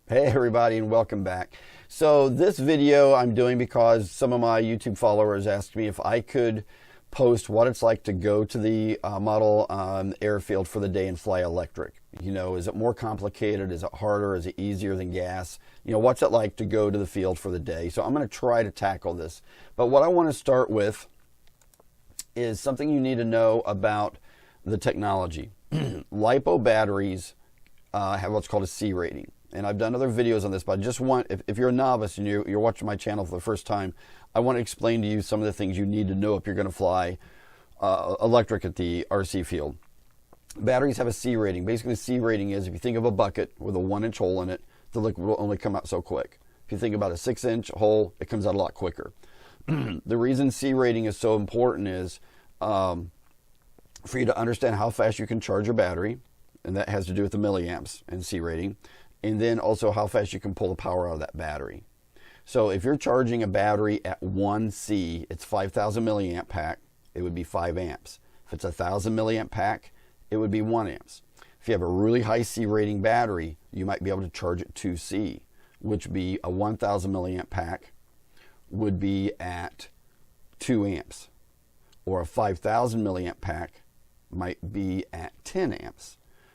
Hey everybody, and welcome back. So this video I'm doing because some of my YouTube followers asked me if I could post what it's like to go to the model airfield for the day and fly electric. You know, is it more complicated? Is it harder? Is it easier than gas? You know, what's it like to go to the field for the day? So I'm going to try to tackle this. But what I want to start with is something you need to know about the technology. Lipo batteries have what's called a C rating. And I've done other videos on this, but I just want, if you're a novice and you're watching my channel for the first time, I want to explain to you some of the things you need to know if you're going to fly electric at the RC field. Batteries have a C rating. Basically, the C rating is if you think of a bucket with a 1-inch hole in it, the liquid will only come out so quick. If you think about a 6-inch hole, it comes out a lot quicker. The reason C rating is so important is for you to understand how fast you can charge your battery, and that has to do with the milliamps and C rating. And then also how fast you can pull the power out of that battery. So if you're charging a battery at 1C, it's 5,000 milliamp pack, it would be 5 amps. If it's a 1,000 milliamp pack, it would be 1 amps. If you have a really high C rating battery, you might be able to charge at 2C, which would be a 1,000 milliamp pack would be at 2 amps. Or a 5,000 milliamp pack might be at 10 amps.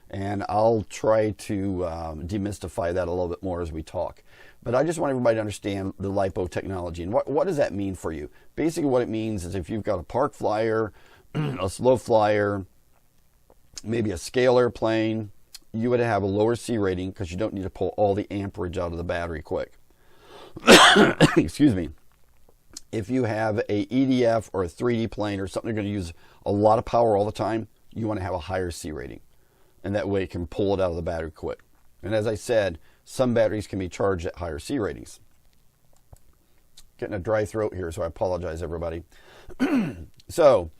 And I'll try to demystify that a little bit more as we talk. But I just want everybody to understand the Lipo technology. And what does that mean for you? Basically what it means is if you've got a park flyer, a slow flyer, maybe a scale airplane, you would have a lower C rating because you don't need to pull all the amperage out of the battery quick. Excuse me. If you have a EDF or a 3D plane or something you're going to use a lot of power all the time, you want to have a higher C rating. And that way it can pull it out of the battery quick. And as I said, some batteries can be charged at higher C ratings. Getting a dry throat here, so I apologize, everybody. So,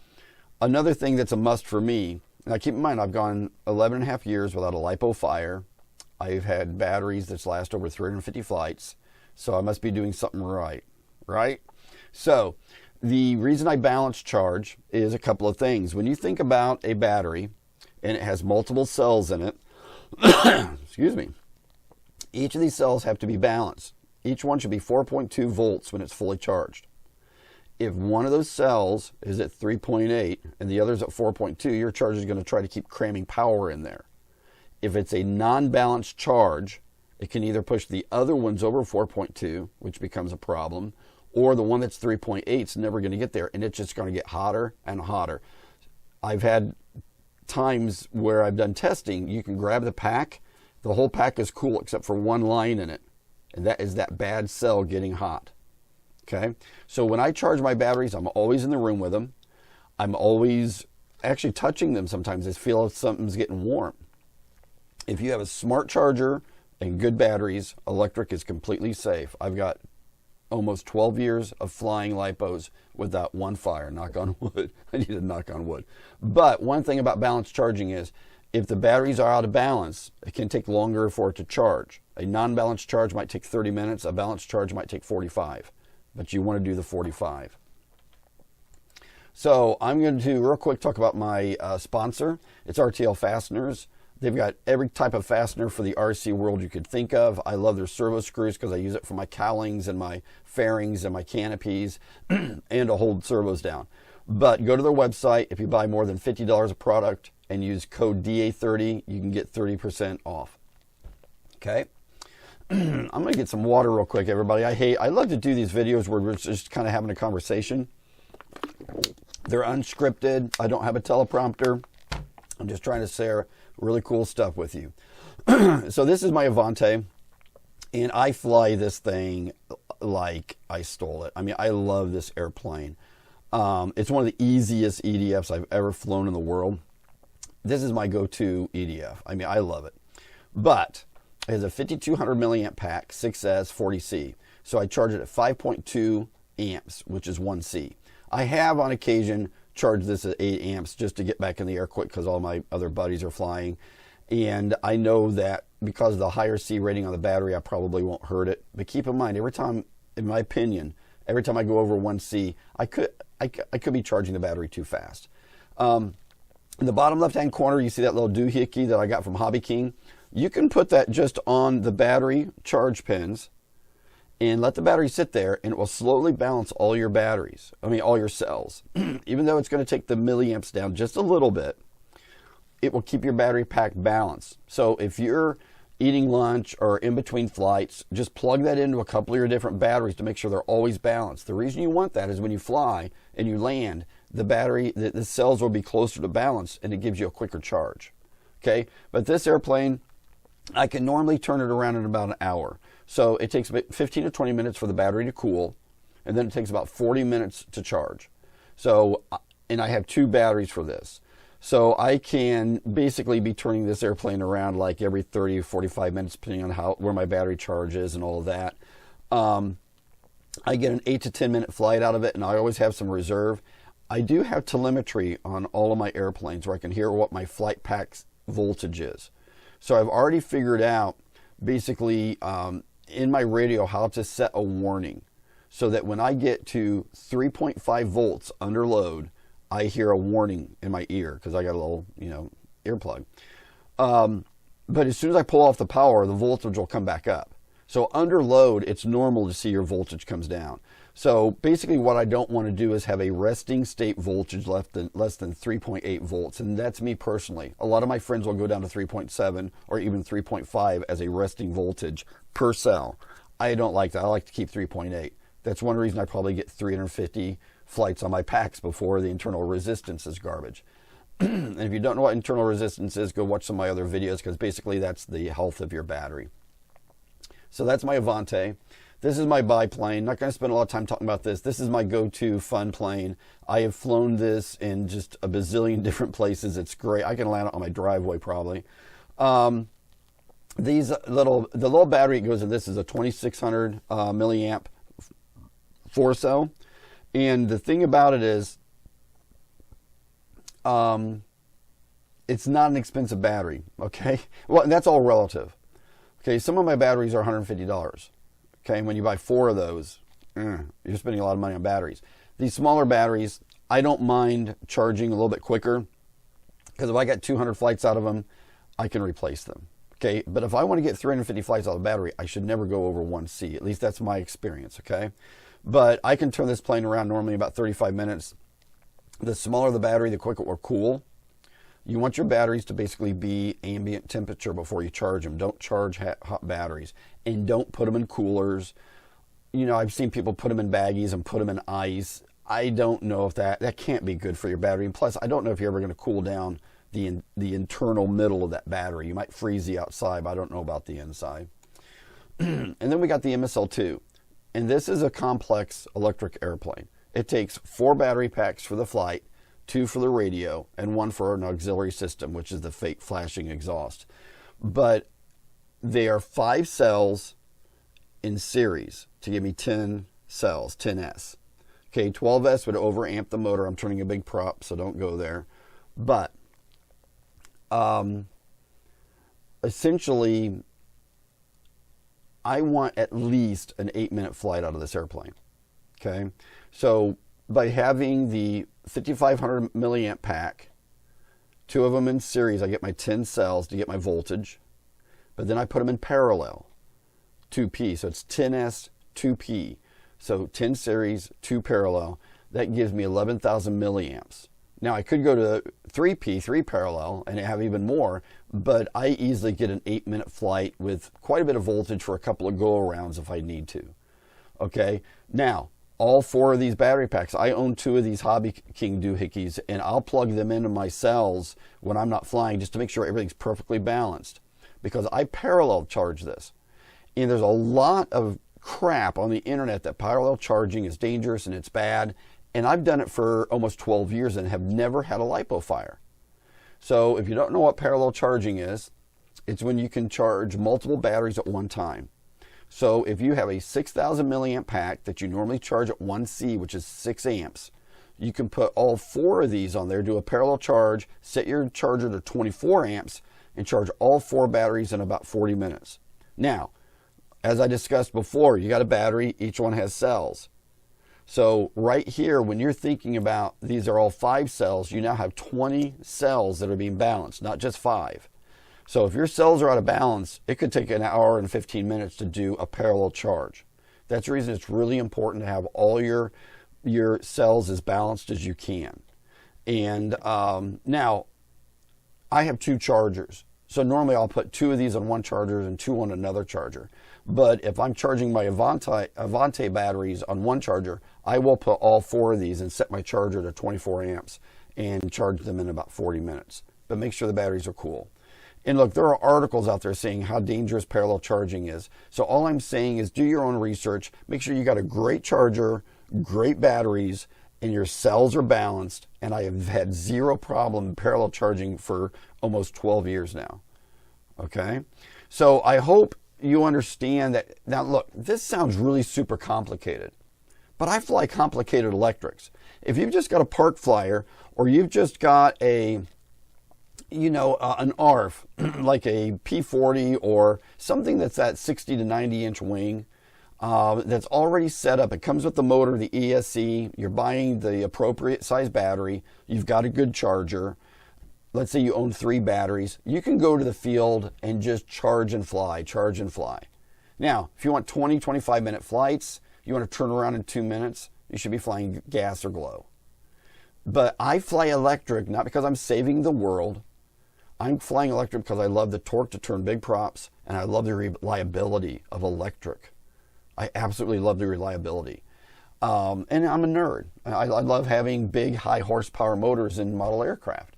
another thing that's a must for me, now keep in mind, I've gone 11 and a half years without a Lipo fire. I've had batteries that last over 350 flights, so I must be doing something right? So, the reason I balance charge is a couple of things. When you think about a battery, and it has multiple cells in it, excuse me, each of these cells have to be balanced. Each one should be 4.2 volts when it's fully charged. If one of those cells is at 3.8 and the other's at 4.2, your charger is going to try to keep cramming power in there. If it's a non-balanced charge, it can either push the other ones over 4.2, which becomes a problem, or the one that's 3.8 is never going to get there, and it's just going to get hotter and hotter. I've had times where I've done testing, you can grab the pack, the whole pack is cool except for one line in it, and that is that bad cell getting hot. Okay, so when I charge my batteries, I'm always in the room with them. I'm always actually touching them. Sometimes I feel if something's getting warm. If you have a smart charger and good batteries, electric is completely safe. I've got almost 12 years of flying Lipos without one fire. Knock on wood. I need to knock on wood. But one thing about balanced charging is if the batteries are out of balance, it can take longer for it to charge. A non-balanced charge might take 30 minutes. A balanced charge might take 45. But you want to do the 45. So I'm going to real quick talk about my sponsor. It's RTL Fasteners. They've got every type of fastener for the RC world you could think of. I love their servo screws because I use it for my cowlings and my fairings and my canopies and to hold servos down. But go to their website. If you buy more than $50 a product and use code DA30, you can get 30% off. Okay? I'm going to get some water real quick, everybody. I love to do these videos where we're just kind of having a conversation. They're unscripted. I don't have a teleprompter. I'm just trying to share really cool stuff with you. So this is my Avante, and I fly this thing like I stole it. I mean, I love this airplane. It's one of the easiest EDFs I've ever flown in the world. This is my go-to EDF. I mean, I love it. But it has a 5200 milliamp pack, 6S 40C. So I charge it at 5.2 amps, which is 1C. I have on occasion charge this at 8 amps just to get back in the air quick because all my other buddies are flying. And I know that because of the higher C rating on the battery, I probably won't hurt it. But keep in mind, every time, in my opinion, every time I go over 1C, I could be charging the battery too fast. In the bottom left-hand corner, you see that little doohickey that I got from Hobby King. You can put that just on the battery charge pins and let the battery sit there, and it will slowly balance all your batteries. I mean, all your cells. Even though it's going to take the milliamps down just a little bit, it will keep your battery pack balanced. So if you're eating lunch or in between flights, just plug that into a couple of your different batteries to make sure they're always balanced. The reason you want that is when you fly and you land, the cells will be closer to balance, and it gives you a quicker charge. Okay, but this airplane, I can normally turn it around in about an hour. So it takes about 15 to 20 minutes for the battery to cool, and then it takes about 40 minutes to charge. So, and I have 2 batteries for this. So I can basically be turning this airplane around like every 30 or 45 minutes, depending on where my battery charge is and all of that. I get an 8 to 10 minute flight out of it, and I always have some reserve. I do have telemetry on all of my airplanes where I can hear what my flight pack's voltage is. So I've already figured out basically in my radio how to set a warning so that when I get to 3.5 volts under load, I hear a warning in my ear because I got a little, earplug. But as soon as I pull off the power, the voltage will come back up. So under load, it's normal to see your voltage comes down. So basically what I don't want to do is have a resting state voltage less than 3.8 volts. And that's me personally. A lot of my friends will go down to 3.7 or even 3.5 as a resting voltage per cell. I don't like that. I like to keep 3.8. That's one reason I probably get 350 flights on my packs before the internal resistance is garbage. And if you don't know what internal resistance is, go watch some of my other videos, because basically that's the health of your battery. So that's my Avante. This is my biplane. Not going to spend a lot of time talking about this. This is my go-to fun plane. I have flown this in just a bazillion different places. It's great. I can land it on my driveway probably. The little battery that goes in this is a 2600 milliamp 4-cell. And the thing about it is, it's not an expensive battery, okay? Well, that's all relative. Okay, some of my batteries are $150. Okay, and when you buy 4 of those, you're spending a lot of money on batteries. These smaller batteries, I don't mind charging a little bit quicker, because if I got 200 flights out of them, I can replace them. Okay, but if I want to get 350 flights out of the battery, I should never go over 1C. At least that's my experience, okay? But I can turn this plane around normally in about 35 minutes. The smaller the battery, the quicker it will cool. You want your batteries to basically be ambient temperature before you charge them. Don't charge hot batteries, and don't put them in coolers. I've seen people put them in baggies and put them in ice. I don't know if that can't be good for your battery. And plus, I don't know if you're ever going to cool down the internal middle of that battery. You might freeze the outside, but I don't know about the inside. And then we got the MSL2. And this is a complex electric airplane. It takes 4 battery packs for the flight, 2 for the radio, and 1 for an auxiliary system, which is the fake flashing exhaust. But they are 5 cells in series to give me 10 cells, 10S. Okay, 12S would overamp the motor. I'm turning a big prop, so don't go there. But essentially, I want at least an 8-minute flight out of this airplane. Okay, so by having the 5500 milliamp pack, 2 of them in series, I get my 10 cells to get my voltage, but then I put them in parallel, 2P, so it's 10S, 2P, so 10 series, 2 parallel, that gives me 11,000 milliamps. Now I could go to 3P, 3 parallel, and have even more, but I easily get an 8-minute flight with quite a bit of voltage for a couple of go-arounds if I need to. Okay, now, all 4 of these battery packs, I own 2 of these Hobby King doohickeys, and I'll plug them into my cells when I'm not flying just to make sure everything's perfectly balanced, because I parallel charge this. And there's a lot of crap on the internet that parallel charging is dangerous and it's bad, and I've done it for almost 12 years and have never had a lipo fire. So if you don't know what parallel charging is, it's when you can charge multiple batteries at one time. So if you have a 6,000 milliamp pack that you normally charge at 1C, which is 6 amps, you can put all 4 of these on there, do a parallel charge, set your charger to 24 amps, and charge all 4 batteries in about 40 minutes. Now, as I discussed before, you got a battery, each one has cells. So right here, when you're thinking about these are all 5 cells, you now have 20 cells that are being balanced, not just 5. So if your cells are out of balance, it could take an hour and 15 minutes to do a parallel charge. That's the reason it's really important to have all your cells as balanced as you can. And now, I have 2 chargers. So normally I'll put 2 of these on one charger and 2 on another charger. But if I'm charging my Avante batteries on one charger, I will put all 4 of these and set my charger to 24 amps and charge them in about 40 minutes. But make sure the batteries are cool. And look, there are articles out there saying how dangerous parallel charging is. So all I'm saying is do your own research. Make sure you got a great charger, great batteries, and your cells are balanced. And I have had 0 problem parallel charging for almost 12 years now. Okay? So I hope you understand that. Now look, this sounds really super complicated, but I fly complicated electrics. If you've just got a park flyer, or you've just got a an ARF, like a P40 or something that's that 60 to 90 inch wing, that's already set up. It comes with the motor, the ESC. You're buying the appropriate size battery. You've got a good charger. Let's say you own 3 batteries. You can go to the field and just charge and fly, charge and fly. Now, if you want 20, 25-minute flights, you want to turn around in 2 minutes, you should be flying gas or glow. But I fly electric, not because I'm saving the world. I'm flying electric because I love the torque to turn big props, and I love the reliability of electric. I absolutely love the reliability. And I'm a nerd. I love having big, high horsepower motors in model aircraft.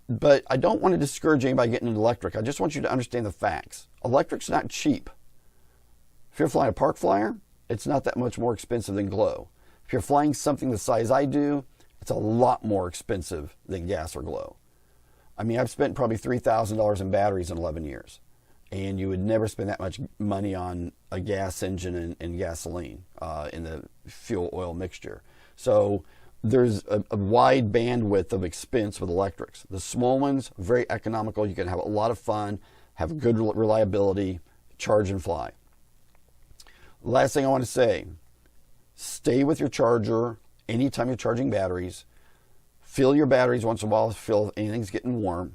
But I don't want to discourage anybody getting into electric. I just want you to understand the facts. Electric's not cheap. If you're flying a park flyer, it's not that much more expensive than glow. If you're flying something the size I do, it's a lot more expensive than gas or glow. I mean, I've spent probably $3,000 in batteries in 11 years. And you would never spend that much money on a gas engine and gasoline in the fuel oil mixture. So there's a wide bandwidth of expense with electrics. The small ones, very economical. You can have a lot of fun, have good reliability, charge and fly. Last thing I want to say, stay with your charger anytime you're charging batteries. Fill your batteries once in a while, if anything's getting warm.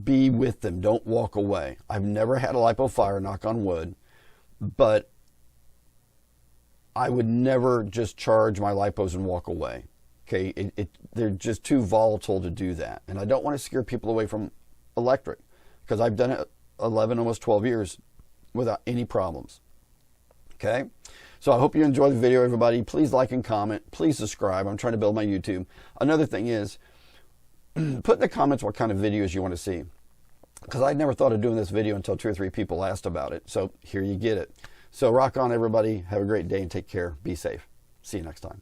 Be with them, don't walk away. I've never had a lipo fire, knock on wood, but I would never just charge my lipos and walk away. Okay, they're just too volatile to do that. And I don't want to scare people away from electric, because I've done it 11, almost 12 years without any problems. Okay, so I hope you enjoyed the video, everybody. Please like and comment. Please subscribe. I'm trying to build my YouTube. Another thing is, put in the comments what kind of videos you want to see, because I never thought of doing this video until 2 or 3 people asked about it. So here you get it. So rock on, everybody. Have a great day and take care. Be safe. See you next time.